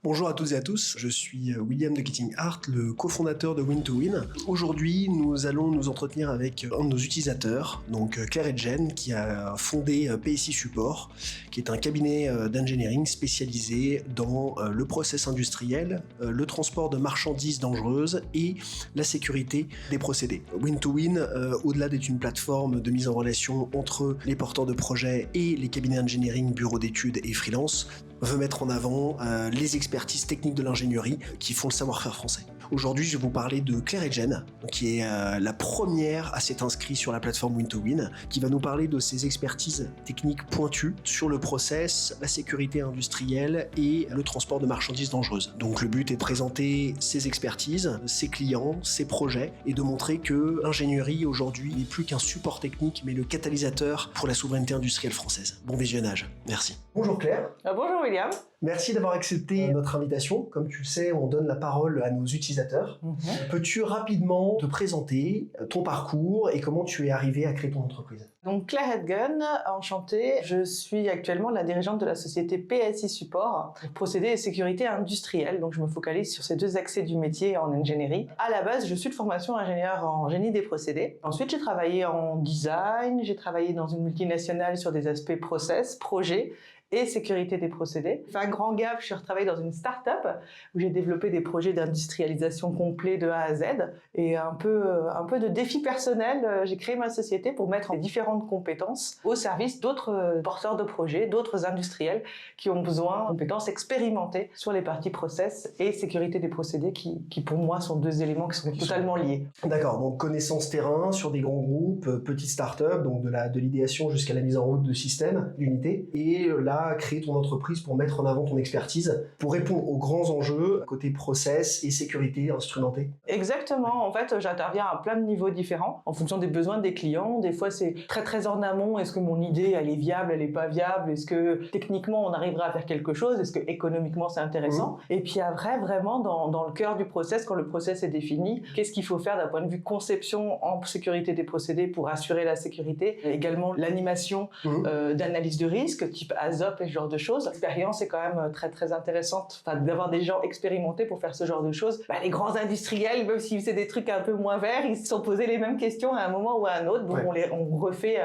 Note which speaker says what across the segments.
Speaker 1: Bonjour à toutes et à tous, je suis William de Kitting Art, le cofondateur de Win2Win. Aujourd'hui, nous allons nous entretenir avec un de nos utilisateurs, donc Claire et Jen, qui a fondé PSI Support, qui est un cabinet d'engineering spécialisé dans le process industriel, le transport de marchandises dangereuses et la sécurité des procédés. Win2Win, au-delà d'être une plateforme de mise en relation entre les porteurs de projets et les cabinets d'engineering, bureaux d'études et freelance, veut mettre en avant les expertises techniques de l'ingénierie qui font le savoir-faire français. Aujourd'hui, je vais vous parler de Claire et Jen, qui est la première à s'être inscrite sur la plateforme Win2Win, qui va nous parler de ses expertises techniques pointues sur le process, la sécurité industrielle et le transport de marchandises dangereuses. Donc le but est de présenter ses expertises, ses clients, ses projets et de montrer que l'ingénierie aujourd'hui n'est plus qu'un support technique, mais le catalyseur pour la souveraineté industrielle française. Bon visionnage, merci. Bonjour Claire.
Speaker 2: Bonjour William.
Speaker 1: Merci d'avoir accepté notre invitation. Comme tu le sais, on donne la parole à nos utilisateurs. Peux-tu rapidement te présenter ton parcours et comment tu es arrivé à créer ton entreprise?
Speaker 2: Donc Claire Hedgen, enchantée. Je suis actuellement la dirigeante de la société PSI Support, procédés et sécurité industrielle. Donc je me focalise sur ces deux accès du métier en ingénierie. À la base, je suis de formation ingénieur en génie des procédés. Ensuite, j'ai travaillé en design, j'ai travaillé dans une multinationale sur des aspects process, projet et sécurité des procédés. Fait un grand gap, je suis retravaillée dans une start-up où j'ai développé des projets d'industrialisation complets de A à Z et un peu de défi personnel. J'ai créé ma société pour mettre différentes compétences au service d'autres porteurs de projets, d'autres industriels qui ont besoin de compétences expérimentées sur les parties process et sécurité des procédés qui pour moi sont deux éléments qui sont totalement liés.
Speaker 1: D'accord, donc connaissance terrain sur des grands groupes, petites start-up, donc de l'idéation jusqu'à la mise en route de systèmes, d'unités, et là créer ton entreprise pour mettre en avant ton expertise, pour répondre aux grands enjeux côté process et sécurité instrumentée.
Speaker 2: Exactement, en fait j'interviens à plein de niveaux différents en fonction des besoins des clients. Des fois c'est très en amont, est-ce que mon idée elle est viable, elle est pas viable, est-ce que techniquement on arrivera à faire quelque chose, est-ce que économiquement c'est intéressant. Et puis après vraiment dans le cœur du process, quand le process est défini, qu'est-ce qu'il faut faire d'un point de vue conception en sécurité des procédés pour assurer la sécurité, également l'animation d'analyse de risque type ASOP et ce genre de choses. L'expérience est quand même très intéressante, d'avoir des gens expérimentés pour faire ce genre de choses. Les grands industriels, même s'ils faisaient des trucs un peu moins verts, ils se sont posés les mêmes questions à un moment ou à un autre, donc on refait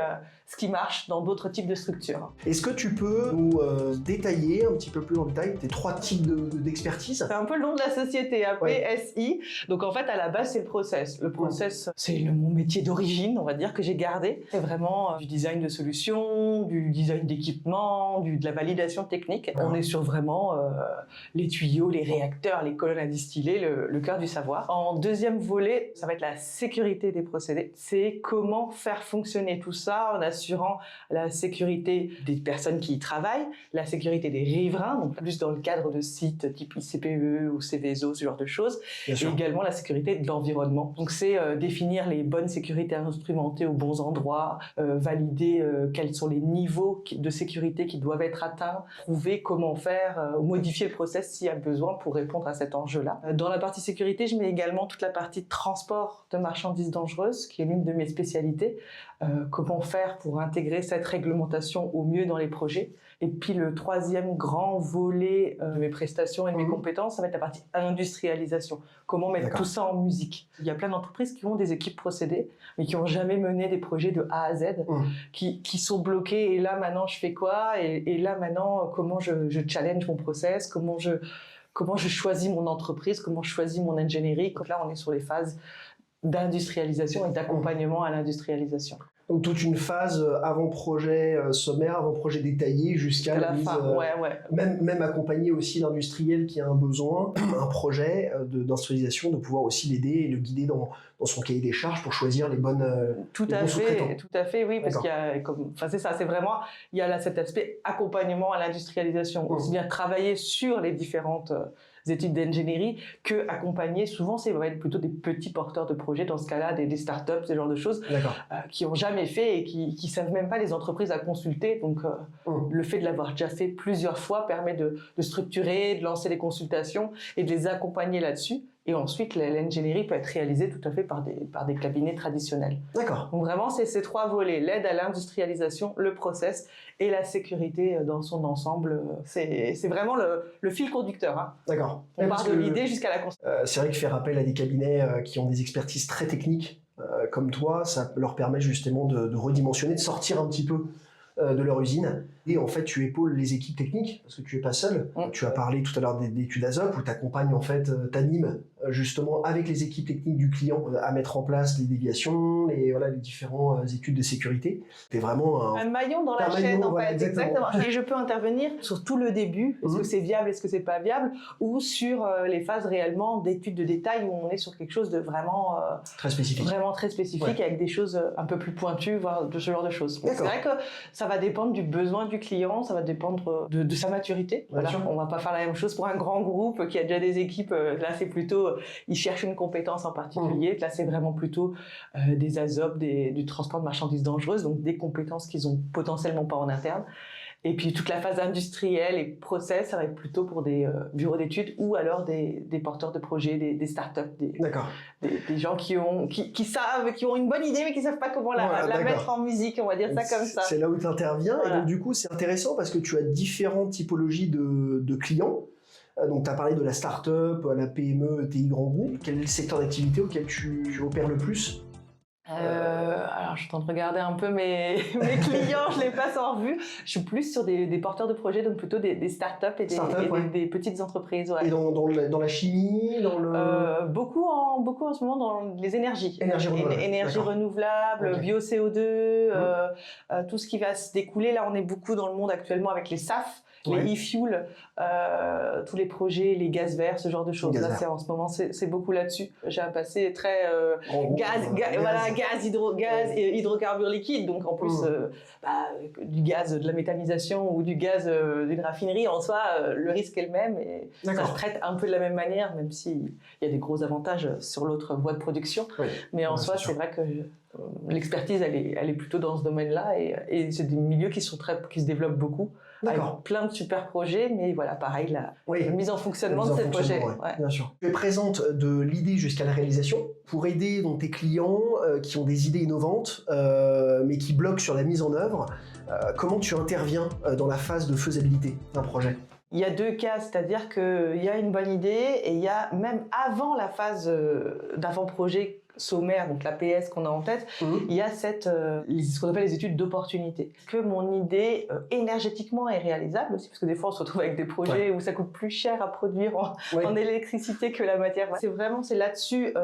Speaker 2: ce qui marche dans d'autres types de structures.
Speaker 1: Est-ce que tu peux nous détailler un petit peu plus en détail tes trois types d'expertise?
Speaker 2: C'est un peu le nom de la société, PSI. Donc en fait, à la base, c'est le process. Le process, c'est mon métier d'origine, on va dire, que j'ai gardé. C'est vraiment du design de solutions, du design d'équipement, de la validation technique. On est sur vraiment les tuyaux, les réacteurs, les colonnes à distiller, le cœur du savoir. En deuxième volet, ça va être la sécurité des procédés. C'est comment faire fonctionner tout ça en assurant la sécurité des personnes qui y travaillent, la sécurité des riverains, donc plus dans le cadre de sites type ICPE ou Céveso, ce genre de choses, et également la sécurité de l'environnement. Donc c'est définir les bonnes sécurités instrumentées aux bons endroits, valider quels sont les niveaux de sécurité qui doivent être atteints, trouver comment faire, modifier le process s'il y a besoin pour répondre à cet enjeu-là. Dans la partie sécurité, je mets également toute la partie transport de marchandises dangereuses, qui est l'une de mes spécialités. Comment faire pour intégrer cette réglementation au mieux dans les projets. Et puis le troisième grand volet de mes prestations et de mes compétences, ça va être la partie industrialisation. Comment mettre tout ça en musique. Il y a plein d'entreprises qui ont des équipes procédés, mais qui n'ont jamais mené des projets de A à Z, qui sont bloqués. Et là, maintenant, je fais quoi? Et là, maintenant, comment je challenge mon process? Comment je choisis mon entreprise? Comment je choisis mon ingénierie? Donc là, on est sur les phases d'industrialisation et d'accompagnement à l'industrialisation.
Speaker 1: Donc toute une phase avant-projet sommaire, avant-projet détaillé jusqu'à la mise,
Speaker 2: fin.
Speaker 1: Même accompagner aussi l'industriel qui a un besoin, un projet d'industrialisation, de pouvoir aussi l'aider et le guider dans son cahier des charges pour choisir les bonnes sous-traitants.
Speaker 2: Tout à fait, oui, parce qu'il y a, c'est ça, c'est vraiment, il y a là cet aspect accompagnement à l'industrialisation, aussi bien travailler sur les différentes études d'ingénierie que accompagner. Souvent, ça va être plutôt des petits porteurs de projets, dans ce cas-là, des startups, ce genre de choses, qui ont jamais fait et qui savent même pas les entreprises à consulter. Donc, le fait de l'avoir déjà fait plusieurs fois permet de structurer, de lancer des consultations et de les accompagner là-dessus. Et ensuite, l'ingénierie peut être réalisée tout à fait par des cabinets traditionnels.
Speaker 1: D'accord.
Speaker 2: Donc vraiment, c'est ces 3 volets, l'aide à l'industrialisation, le process et la sécurité dans son ensemble. C'est vraiment le fil conducteur. Hein.
Speaker 1: D'accord.
Speaker 2: On part de l'idée jusqu'à la construction.
Speaker 1: C'est vrai que faire appel à des cabinets qui ont des expertises très techniques, comme toi, ça leur permet justement de redimensionner, de sortir un petit peu de leur usine. Et en fait, tu épaules les équipes techniques, parce que tu n'es pas seul. Tu as parlé tout à l'heure d'études ASOP, où tu accompagnes, en fait, t'animes justement avec les équipes techniques du client à mettre en place les déviations, les différentes études de sécurité. Tu es vraiment
Speaker 2: un maillon dans la chaîne, en fait.
Speaker 1: Exactement.
Speaker 2: Et je peux intervenir sur tout le début, est-ce que c'est viable, est-ce que c'est pas viable, ou sur les phases réellement d'études de détail, où on est sur quelque chose de vraiment
Speaker 1: très spécifique.
Speaker 2: Vraiment très spécifique, avec des choses un peu plus pointues, voire de ce genre de choses. C'est vrai que ça va dépendre du besoin du client, ça va dépendre de sa maturité. Voilà. On va pas faire la même chose pour un grand groupe qui a déjà des équipes. Là, c'est plutôt, ils cherchent une compétence en particulier. Là, c'est vraiment plutôt des ASOP, du transport de marchandises dangereuses, donc des compétences qu'ils ont potentiellement pas en interne. Et puis toute la phase industrielle et process, ça va être plutôt pour des bureaux d'études ou alors des porteurs de projets, des startups, des gens qui savent, qui ont une bonne idée mais qui savent pas comment la mettre en musique, on va dire ça comme ça.
Speaker 1: C'est là où tu interviens. Voilà. Et donc du coup, c'est intéressant parce que tu as différentes typologies de clients. Donc tu as parlé de la start-up, la PME, TI grand groupe. Quel est le secteur d'activité auquel tu opères le plus ?
Speaker 2: Alors, je suis en train de regarder un peu mes clients, je les passe en revue. Je suis plus sur des porteurs de projets, donc plutôt des startups et des petites entreprises. Ouais.
Speaker 1: Et dans la chimie,
Speaker 2: beaucoup en ce moment dans les énergies. Énergie renouvelable, bio-CO2, tout ce qui va se découler. Là, on est beaucoup dans le monde actuellement avec les SAF. Les e-fuels, tous les projets, les gaz verts, ce genre de choses. Là, en ce moment, c'est beaucoup là-dessus. J'ai un passé très gaz et hydrocarbures liquides. Donc, en plus, du gaz de la méthanisation ou du gaz d'une raffinerie, en soi, le risque est le même. Et ça se traite un peu de la même manière, même s'il y a des gros avantages sur l'autre voie de production. Oui. Mais en soi, c'est vrai que l'expertise, elle est plutôt dans ce domaine-là. Et c'est des milieux qui se développent beaucoup. Avec plein de super projets, mais voilà, pareil, la mise en fonctionnement de ces projets.
Speaker 1: Ouais. Bien sûr. Tu es présente de l'idée jusqu'à la réalisation pour aider donc, tes clients qui ont des idées innovantes, mais qui bloquent sur la mise en œuvre. Comment tu interviens dans la phase de faisabilité d'un projet ?
Speaker 2: Il y a 2 cas, c'est-à-dire qu'il y a une bonne idée et il y a même avant la phase d'avant-projet sommaire, donc l'APS qu'on a en tête, il y a ce qu'on appelle les études d'opportunité. Que mon idée énergétiquement est réalisable aussi, parce que des fois on se retrouve avec des projets où ça coûte plus cher à produire en électricité que la matière. C'est là-dessus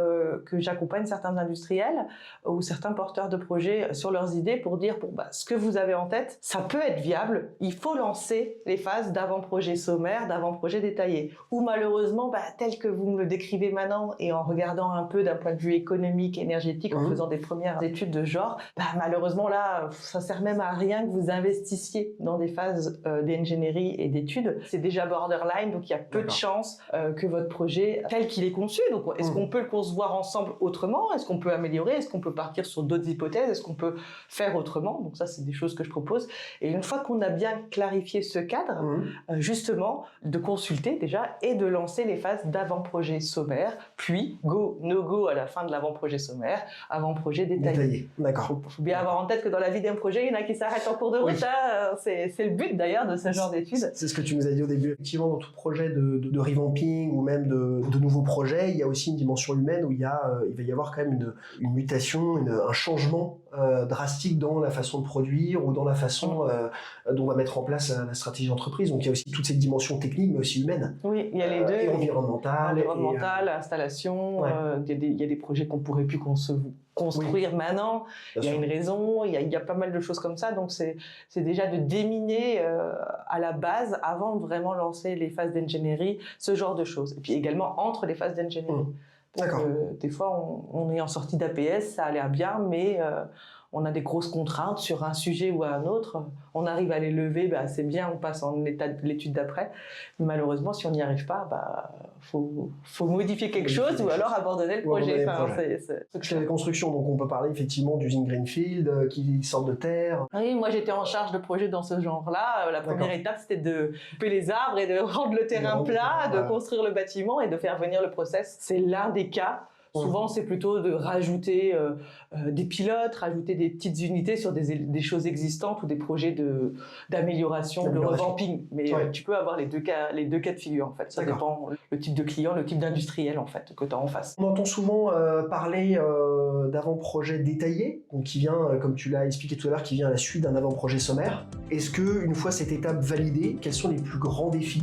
Speaker 2: que j'accompagne certains industriels ou certains porteurs de projets sur leurs idées pour dire ce que vous avez en tête, ça peut être viable, il faut lancer les phases d'avant-projet sommaire, d'avant-projet détaillé. Ou malheureusement, tel que vous me le décrivez maintenant et en regardant un peu d'un point de vue économique, énergétique, en faisant des premières études de genre, malheureusement là, ça sert même à rien que vous investissiez dans des phases d'ingénierie et d'études. C'est déjà borderline, donc il y a peu de chances que votre projet, tel qu'il est conçu, donc est-ce qu'on peut le concevoir ensemble autrement? Est-ce qu'on peut améliorer? Est-ce qu'on peut partir sur d'autres hypothèses? Est-ce qu'on peut faire autrement? Donc ça, c'est des choses que je propose. Et une fois qu'on a bien clarifié ce cadre, justement, de consulter déjà et de lancer les phases d'avant-projet sommaire, puis go, no go à la fin de l'avant-projet sommaire, avant-projet détaillé.
Speaker 1: D'accord.
Speaker 2: Il faut bien avoir en tête que dans la vie d'un projet, il y en a qui s'arrêtent en cours de route. C'est le but d'ailleurs de ce genre d'études.
Speaker 1: C'est ce que tu nous as dit au début. Effectivement, dans tout projet de revamping ou même de nouveaux projets, il y a aussi une dimension humaine où il va y avoir quand même une mutation, un changement drastique dans la façon de produire ou dans la façon dont on va mettre en place la stratégie d'entreprise. Donc il y a aussi toute cette dimension technique, mais aussi humaine.
Speaker 2: Oui, il y a les deux.
Speaker 1: Et environnementale.
Speaker 2: Installation. Il y a des projets qu'on pourrait plus construire maintenant. Il y a une raison. Il y a pas mal de choses comme ça. Donc c'est déjà de déminer à la base avant de vraiment lancer les phases d'ingénierie, ce genre de choses. Et puis également entre les phases d'ingénierie.
Speaker 1: D'accord.
Speaker 2: Des fois, on est en sortie d'APS, ça a l'air bien, mais on a des grosses contraintes sur un sujet ou un autre, on arrive à les lever, c'est bien, on passe en état de l'étude d'après. Mais malheureusement, si on n'y arrive pas, faut modifier quelque chose ou alors abandonner le projet.
Speaker 1: C'est la construction, donc on peut parler effectivement d'usine Greenfield qui sort de terre.
Speaker 2: Oui, moi j'étais en charge de projets dans ce genre-là. La première étape, c'était de couper les arbres et de rendre le terrain plat, de construire le bâtiment et de faire venir le process. C'est l'un des cas. Souvent, c'est plutôt de rajouter des pilotes, rajouter des petites unités sur des choses existantes ou des projets d'amélioration, de revamping. Mais tu peux avoir les deux cas de figure, en fait. Ça dépend le type de client, le type d'industriel, en fait, que tu as en face.
Speaker 1: On entend souvent parler d'avant-projet détaillé, donc qui vient, comme tu l'as expliqué tout à l'heure, qui vient à la suite d'un avant-projet sommaire. Est-ce que, une fois cette étape validée, quels sont les plus grands défis,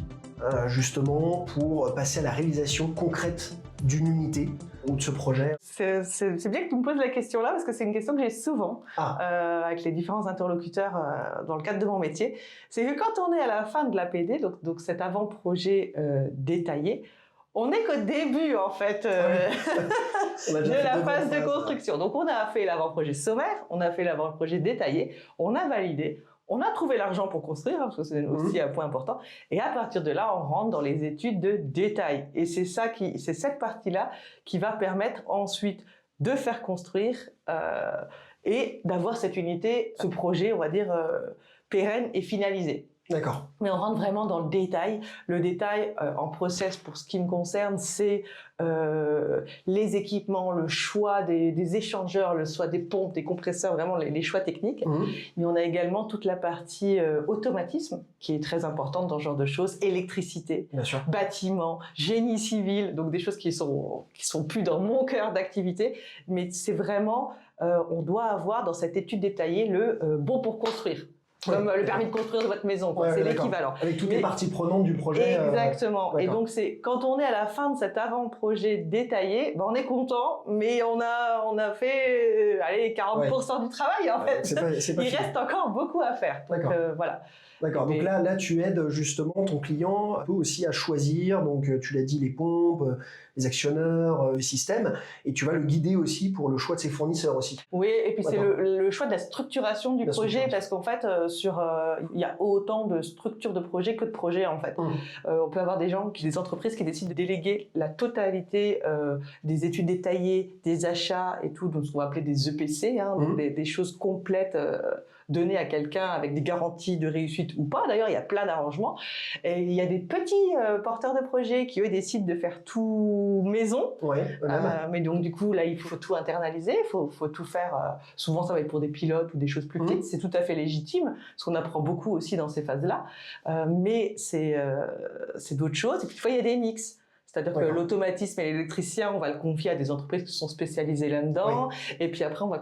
Speaker 1: justement, pour passer à la réalisation concrète d'une unité ou de ce projet?
Speaker 2: C'est bien que tu me poses la question là parce que c'est une question que j'ai souvent avec les différents interlocuteurs dans le cadre de mon métier. C'est que quand on est à la fin de l'APD, donc cet avant-projet détaillé, on n'est qu'au début en fait de la phase de construction. Donc on a fait l'avant-projet sommaire, on a fait l'avant-projet détaillé, on a validé. On a trouvé l'argent pour construire, parce que c'est aussi un point important. Et à partir de là, on rentre dans les études de détail. Et c'est cette partie-là qui va permettre ensuite de faire construire et d'avoir cette unité, ce projet, on va dire, pérenne et finalisé.
Speaker 1: D'accord.
Speaker 2: Mais on rentre vraiment dans le détail. Le détail en process, pour ce qui me concerne, c'est les équipements, le choix des échangeurs, le choix des pompes, des compresseurs, vraiment les choix techniques. Mais on a également toute la partie automatisme, qui est très importante dans ce genre de choses, électricité, bâtiment, génie civil, donc des choses qui sont plus dans mon cœur d'activité, mais c'est vraiment, on doit avoir dans cette étude détaillée le bon pour construire. Comme le permis de construire de votre maison, c'est l'équivalent.
Speaker 1: Avec toutes les parties prenantes du projet.
Speaker 2: Exactement. Et donc quand on est à la fin de cet avant-projet détaillé, on est content, mais on a fait 40% du travail en fait. Il reste encore beaucoup à faire. Donc voilà.
Speaker 1: D'accord, donc là tu aides justement ton client un peu aussi à choisir, donc tu l'as dit, les pompes, les actionneurs, les systèmes, et tu vas le guider aussi pour le choix de ses fournisseurs aussi.
Speaker 2: Oui, et puis c'est le choix de la structuration du projet, parce qu'en fait, il y a autant de structures de projet que de projets en fait. On peut avoir des entreprises qui décident de déléguer la totalité des études détaillées, des achats et tout, donc ce qu'on va appeler des EPC, donc des choses complètes données à quelqu'un avec des garanties de réussite ou pas. D'ailleurs, il y a plein d'arrangements. Et il y a des petits porteurs de projets qui, eux, décident de faire tout maison. Mais donc, du coup, là, il faut tout internaliser, il faut tout faire. Souvent, ça va être pour des pilotes ou des choses plus petites. C'est tout à fait légitime, parce qu'on apprend beaucoup aussi dans ces phases-là. Mais c'est d'autres choses. Et puis, des fois, il y a des mix. C'est-à-dire que l'automatisme et l'électricien, on va le confier à des entreprises qui sont spécialisées là-dedans. Et puis après, on va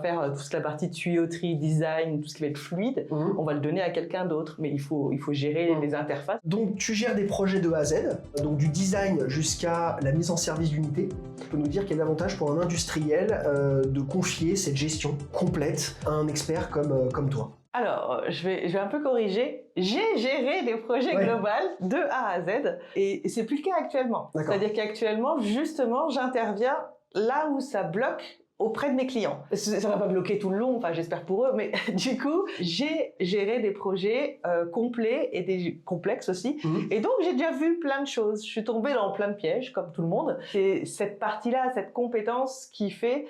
Speaker 2: faire toute la partie tuyauterie, design, tout ce qui va être fluide. On va le donner à quelqu'un d'autre. Mais il faut gérer les interfaces.
Speaker 1: Donc, tu gères des projets de A à Z, donc du design jusqu'à la mise en service d'unité. Tu peux nous dire quel est l'avantage pour un industriel de confier cette gestion complète à un expert comme toi?
Speaker 2: Alors, je vais un peu corriger. J'ai géré des projets globaux de A à Z et c'est plus le cas actuellement. C'est-à-dire qu'actuellement, justement, j'interviens là où ça bloque auprès de mes clients. Ça va pas bloquer tout le long, enfin j'espère pour eux, mais du coup, j'ai géré des projets complets et des complexes aussi. Et donc, j'ai déjà vu plein de choses. Je suis tombée dans plein de pièges, comme tout le monde. C'est cette partie-là, cette compétence qui fait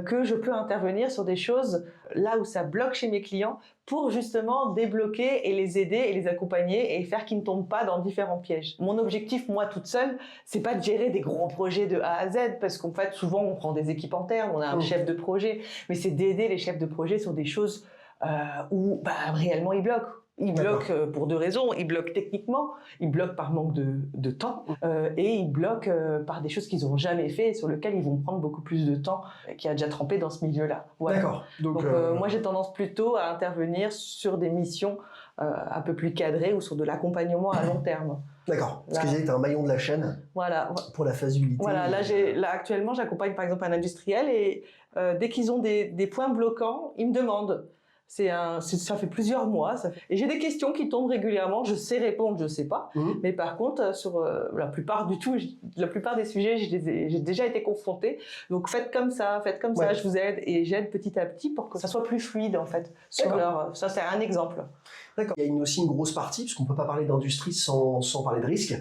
Speaker 2: que je peux intervenir sur des choses là où ça bloque chez mes clients pour justement débloquer et les aider et les accompagner et faire qu'ils ne tombent pas dans différents pièges. Mon objectif, moi, toute seule, c'est pas de gérer des gros projets de A à Z, parce qu'en fait, souvent, on prend des équipes internes, on a un chef de projet, mais c'est d'aider les chefs de projet sur des choses où réellement ils bloquent. Ils bloquent pour deux raisons. Ils bloquent techniquement, ils bloquent par manque de temps et ils bloquent par des choses qu'ils n'ont jamais fait et sur lesquelles ils vont prendre beaucoup plus de temps, qui a déjà trempé dans ce milieu-là. Voilà.
Speaker 1: D'accord.
Speaker 2: Donc moi, j'ai tendance plutôt à intervenir sur des missions un peu plus cadrées ou sur de l'accompagnement à long terme.
Speaker 1: D'accord. Parce que tu es un maillon de la chaîne pour la phase unité.
Speaker 2: Voilà, là actuellement, j'accompagne par exemple un industriel et dès qu'ils ont des points bloquants, ils me demandent. Ça fait plusieurs mois. Et j'ai des questions qui tombent régulièrement. Je sais répondre, je sais pas. Mais par contre, sur la plupart des sujets, j'ai déjà été confrontée. Donc faites comme ça, je vous aide. Et j'aide petit à petit pour que ça soit plus fluide, en fait. Ça, c'est un exemple.
Speaker 1: D'accord. Il y a aussi une grosse partie, parce qu'on ne peut pas parler d'industrie sans parler de risque.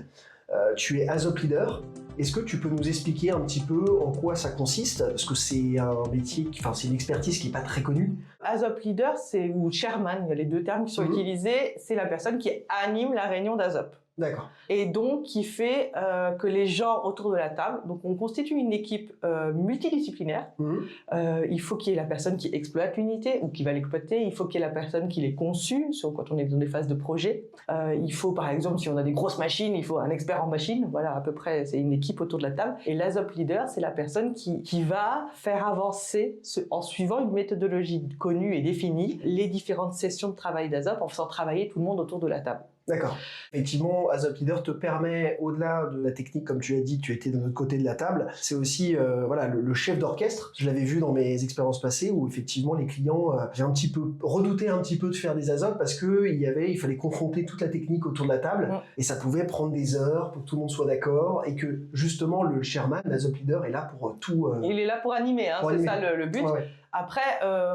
Speaker 1: Tu es ASOP Leader. Est-ce que tu peux nous expliquer un petit peu en quoi ça consiste? Parce que c'est un métier, c'est une expertise qui n'est pas très connue.
Speaker 2: ASOP Leader, ou Chairman, il y a les deux termes qui sont utilisés, c'est la personne qui anime la réunion d'ASOP.
Speaker 1: D'accord.
Speaker 2: Et donc, qui fait que les gens autour de la table, donc on constitue une équipe multidisciplinaire. Il faut qu'il y ait la personne qui exploite l'unité ou qui va l'exploiter. Il faut qu'il y ait la personne qui l'ait conçue, quand on est dans des phases de projet. Il faut, par exemple, si on a des grosses machines, il faut un expert en machine. Voilà, à peu près, c'est une équipe autour de la table. Et l'ASOP Leader, c'est la personne qui va faire avancer, en suivant une méthodologie connue et définie, les différentes sessions de travail d'ASOP en faisant travailler tout le monde autour de la table.
Speaker 1: D'accord. Effectivement, ASOP Leader te permet, au-delà de la technique, comme tu as dit, tu étais de l'autre côté de la table, c'est aussi le chef d'orchestre. Je l'avais vu dans mes expériences passées où effectivement les clients j'ai un petit peu redouté un petit peu de faire des ASOP parce que il fallait confronter toute la technique autour de la table et ça pouvait prendre des heures pour que tout le monde soit d'accord et que justement le chairman, l'ASOP Leader est là pour tout.
Speaker 2: Il est là pour animer, c'est ça le but.
Speaker 1: Ouais.
Speaker 2: Après,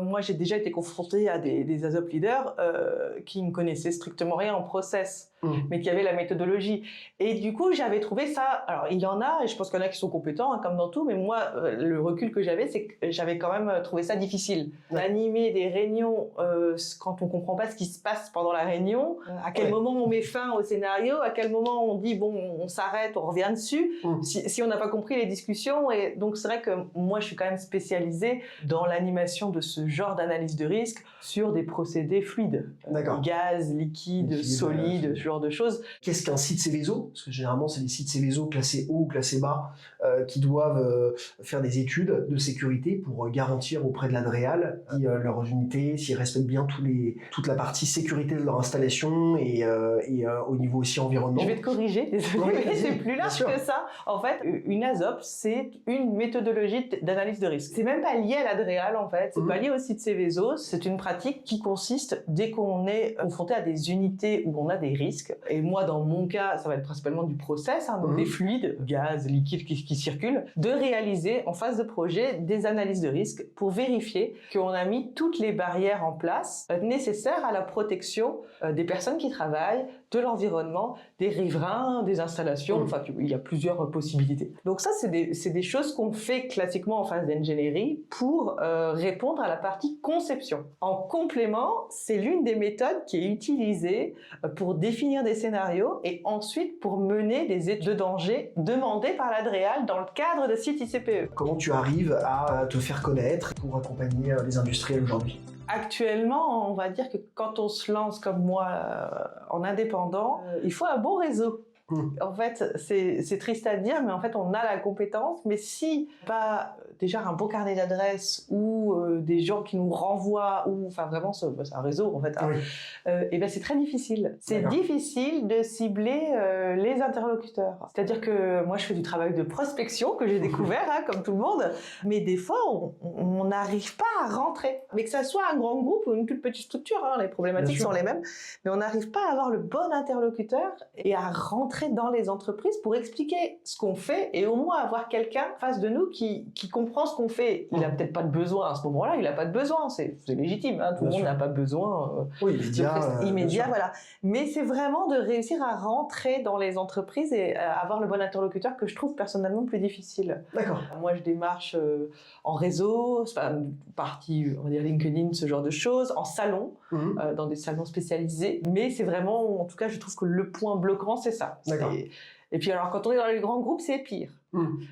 Speaker 2: moi, j'ai déjà été confrontée à des ASOP leaders qui ne connaissaient strictement rien en process, mais qui avaient la méthodologie. Et du coup, j'avais trouvé ça... Alors, il y en a, et je pense qu'il y en a qui sont compétents, comme dans tout, mais moi, le recul que j'avais, c'est que j'avais quand même trouvé ça difficile. Animer des réunions quand on ne comprend pas ce qui se passe pendant la réunion, à quel moment on met fin au scénario, à quel moment on dit, bon, on s'arrête, on revient dessus, si on n'a pas compris les discussions. Et donc, c'est vrai que moi, je suis quand même spécialisée dans l'animation de ce genre d'analyse de risque sur des procédés fluides. Gaz, liquide, solide, ce genre de choses.
Speaker 1: Qu'est-ce qu'un site Seveso? Parce que généralement, c'est des sites Seveso classés haut ou classés bas qui doivent faire des études de sécurité pour garantir auprès de l'Adréal leurs unités, s'ils respectent bien toute la partie sécurité de leur installation et au niveau aussi environnement.
Speaker 2: Je vais te corriger, désolé, mais c'est plus large que ça. En fait, une ASOP, c'est une méthodologie d'analyse de risque. C'est même pas lié à l'Adréal, en fait. C'est pas lié au site Seveso. C'est une pratique qui consiste, dès qu'on est confronté à des unités où on a des risques, et moi, dans mon cas, ça va être principalement du process, donc des fluides, gaz, liquide qui circulent, de réaliser en phase de projet des analyses de risque pour vérifier qu'on a mis toutes les barrières en place nécessaires à la protection des personnes qui travaillent, de l'environnement, des riverains, des installations, enfin il y a plusieurs possibilités. Donc ça, c'est des choses qu'on fait classiquement en phase d'ingénierie pour répondre à la partie conception. En complément, c'est l'une des méthodes qui est utilisée pour définir des scénarios et ensuite pour mener des études de danger demandées par l'Adréal dans le cadre de sites ICPE.
Speaker 1: Comment tu arrives à te faire connaître pour accompagner les industriels aujourd'hui?
Speaker 2: Actuellement, on va dire que quand on se lance comme moi en indépendant, il faut un bon réseau. En fait, c'est triste à dire, mais en fait, on a la compétence, mais si pas déjà un beau carnet d'adresses ou des gens qui nous renvoient, ou enfin vraiment, c'est un réseau en fait, et ben c'est très difficile. C'est difficile de cibler les interlocuteurs. C'est-à-dire que moi, je fais du travail de prospection que j'ai découvert, comme tout le monde, mais des fois, on n'arrive pas à rentrer. Mais que ça soit un grand groupe ou une toute petite structure, les problématiques sont les mêmes, mais on n'arrive pas à avoir le bon interlocuteur et à rentrer dans les entreprises pour expliquer ce qu'on fait et au moins avoir quelqu'un face de nous qui comprend ce qu'on fait. Il n'a peut-être pas de besoin à ce moment-là, il n'a pas de besoin, c'est légitime, tout le monde n'a pas besoin immédiat, voilà. Mais c'est vraiment de réussir à rentrer dans les entreprises et avoir le bon interlocuteur que je trouve personnellement plus difficile.
Speaker 1: D'accord.
Speaker 2: Moi, je démarche en réseau, partie, on va dire LinkedIn, ce genre de choses, en salon, dans des salons spécialisés. Mais c'est vraiment, en tout cas, je trouve que le point bloquant, c'est ça. Et puis alors, quand on est dans les grands groupes, c'est pire.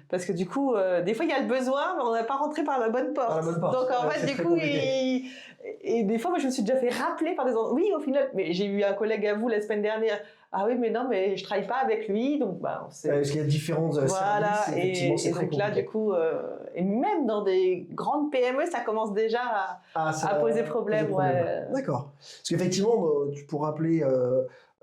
Speaker 2: Parce que du coup, des fois, il y a le besoin, mais on n'a pas rentré par la bonne porte. Donc en fait, du coup, et des fois, moi, je me suis déjà fait rappeler par des gens. Oui, au final, mais j'ai eu un collègue à vous la semaine dernière. Ah oui, mais non, mais je travaille pas avec lui, donc c'est...
Speaker 1: Parce qu'il y a différentes services, effectivement, c'est très
Speaker 2: donc là, du coup, et même dans des grandes PME, ça commence déjà à poser problème.
Speaker 1: D'accord. Parce qu'effectivement, pour rappeler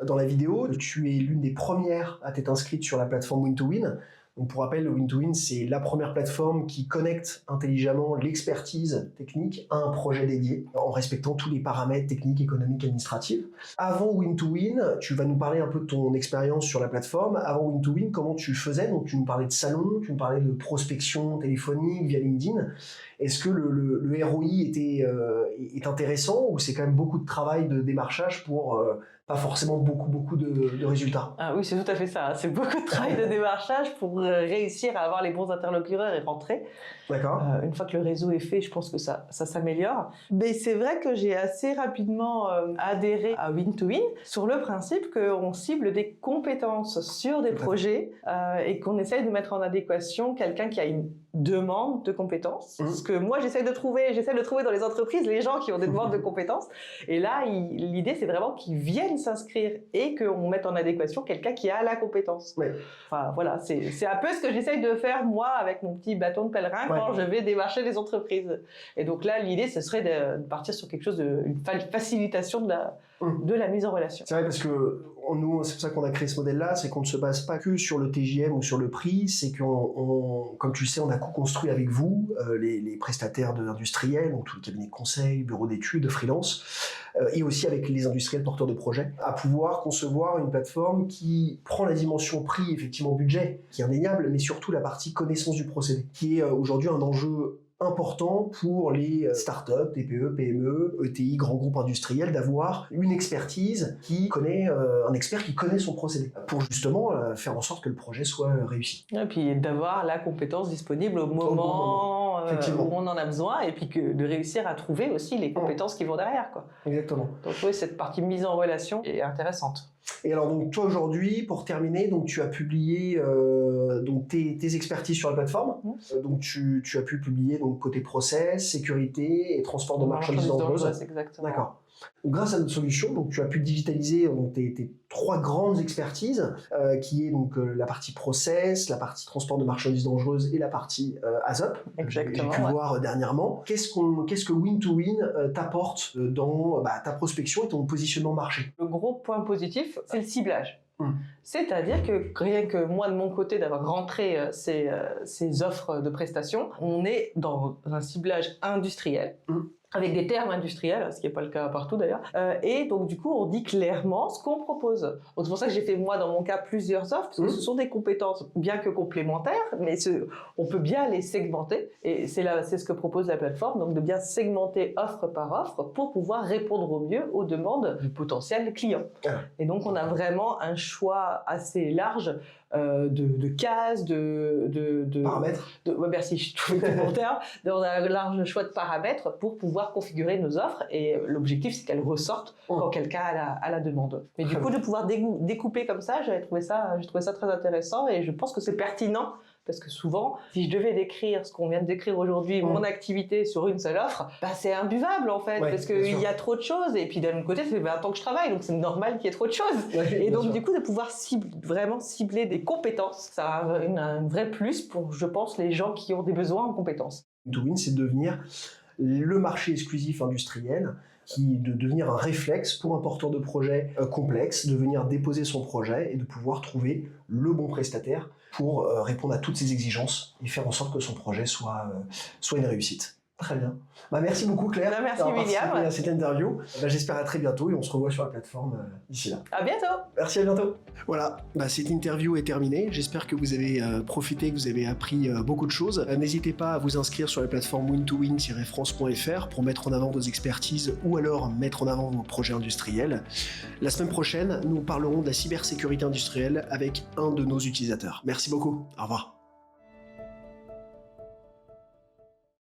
Speaker 1: dans la vidéo, tu es l'une des premières à t'être inscrite sur la plateforme Win2Win. Donc pour rappel, Win2Win, c'est la première plateforme qui connecte intelligemment l'expertise technique à un projet dédié, en respectant tous les paramètres techniques, économiques, administratifs. Avant Win2Win, tu vas nous parler un peu de ton expérience sur la plateforme. Avant Win2Win, comment tu faisais? Donc tu nous parlais de salon, tu nous parlais de prospection téléphonique via LinkedIn. Est-ce que le ROI est intéressant ou c'est quand même beaucoup de travail de démarchage pour pas forcément beaucoup de résultats?
Speaker 2: Ah oui, c'est tout à fait ça. C'est beaucoup de travail de démarchage pour réussir à avoir les bons interlocuteurs et rentrer.
Speaker 1: D'accord.
Speaker 2: Une fois que le réseau est fait, je pense que ça s'améliore. Mais c'est vrai que j'ai assez rapidement adhéré à Win2Win sur le principe qu'on cible des compétences sur des projets et qu'on essaye de mettre en adéquation quelqu'un qui a une demande de compétences. Ce que moi j'essaie de trouver dans les entreprises les gens qui ont des demandes de compétences. Et là, l'idée c'est vraiment qu'ils viennent s'inscrire et qu'on mette en adéquation quelqu'un qui a la compétence.
Speaker 1: Ouais.
Speaker 2: Enfin voilà, c'est un peu ce que j'essaye de faire moi avec mon petit bâton de pèlerin quand je vais démarcher les entreprises. Et donc là, l'idée ce serait de partir sur quelque chose une facilitation de la mise en relation.
Speaker 1: C'est vrai parce que nous, c'est pour ça qu'on a créé ce modèle-là, c'est qu'on ne se base pas que sur le TJM ou sur le prix, c'est comme tu le sais, on a co-construit avec vous, les prestataires industriels, donc tous les cabinets de conseil, bureaux d'études, freelance, et aussi avec les industriels porteurs de projets, à pouvoir concevoir une plateforme qui prend la dimension prix, effectivement budget, qui est indéniable, mais surtout la partie connaissance du procédé, qui est aujourd'hui un enjeu important pour les startups, TPE, PME, ETI, grands groupes industriels, d'avoir une expertise un expert qui connaît son procédé, pour justement faire en sorte que le projet soit réussi.
Speaker 2: Et puis d'avoir la compétence disponible au moment où on en a besoin, et puis de réussir à trouver aussi les compétences qui vont derrière, quoi.
Speaker 1: Exactement.
Speaker 2: Donc oui, cette partie mise en relation est intéressante.
Speaker 1: Et alors donc toi aujourd'hui, pour terminer, donc tu as publié donc tes expertises sur la plateforme. Donc tu as pu publier donc côté process, sécurité et transport de marchandises dangereuses.
Speaker 2: Exactement.
Speaker 1: D'accord. Donc, grâce à notre solution, donc tu as pu digitaliser donc, tes trois grandes expertises, qui est donc la partie process, la partie transport de marchandises dangereuses et la partie ASOP.
Speaker 2: Exactement.
Speaker 1: J'ai pu voir dernièrement. Qu'est-ce que Win2Win t'apporte dans ta prospection et ton positionnement marché?
Speaker 2: Le gros point positif, c'est le ciblage. C'est-à-dire que rien que moi de mon côté d'avoir rentré ces offres de prestations, on est dans un ciblage industriel. Avec des termes industriels, ce qui n'est pas le cas partout d'ailleurs, et donc du coup on dit clairement ce qu'on propose. Donc c'est pour ça que j'ai fait moi dans mon cas plusieurs offres, parce que ce sont des compétences bien que complémentaires, mais on peut bien les segmenter, et c'est ce que propose la plateforme, donc de bien segmenter offre par offre pour pouvoir répondre au mieux aux demandes du potentiel client. Et donc on a vraiment un choix assez large de cases, de
Speaker 1: paramètres.
Speaker 2: Merci, je trouvais que c'était mon terme. On a un large choix de paramètres pour pouvoir configurer nos offres, et l'objectif c'est qu'elles ressortent quand quelqu'un a la demande. Mais du coup de pouvoir découper comme ça, j'ai trouvé ça très intéressant, et je pense que c'est pertinent. Parce que souvent, si je devais décrire ce qu'on vient de décrire aujourd'hui, mon activité sur une seule offre, c'est imbuvable en fait, parce qu'il y a trop de choses, et puis d'un autre côté, ça fait 20 ans que je travaille, donc c'est normal qu'il y ait trop de choses. Et donc du coup, de pouvoir vraiment cibler des compétences, ça a un vrai plus pour, je pense, les gens qui ont des besoins en compétences.
Speaker 1: Win2Win, c'est de devenir le marché exclusif industriel, de devenir un réflexe pour un porteur de projet complexe, de venir déposer son projet et de pouvoir trouver le bon prestataire pour répondre à toutes ses exigences et faire en sorte que son projet soit une réussite. Très bien. Merci beaucoup Claire.
Speaker 2: Merci William.
Speaker 1: À cette interview. J'espère à très bientôt et on se revoit sur la plateforme d'ici là.
Speaker 2: À bientôt.
Speaker 1: Merci, à bientôt. Voilà, cette interview est terminée. J'espère que vous avez profité, que vous avez appris beaucoup de choses. N'hésitez pas à vous inscrire sur la plateforme win2win-france.fr pour mettre en avant vos expertises ou alors mettre en avant vos projets industriels. La semaine prochaine, nous parlerons de la cybersécurité industrielle avec un de nos utilisateurs. Merci beaucoup. Au revoir.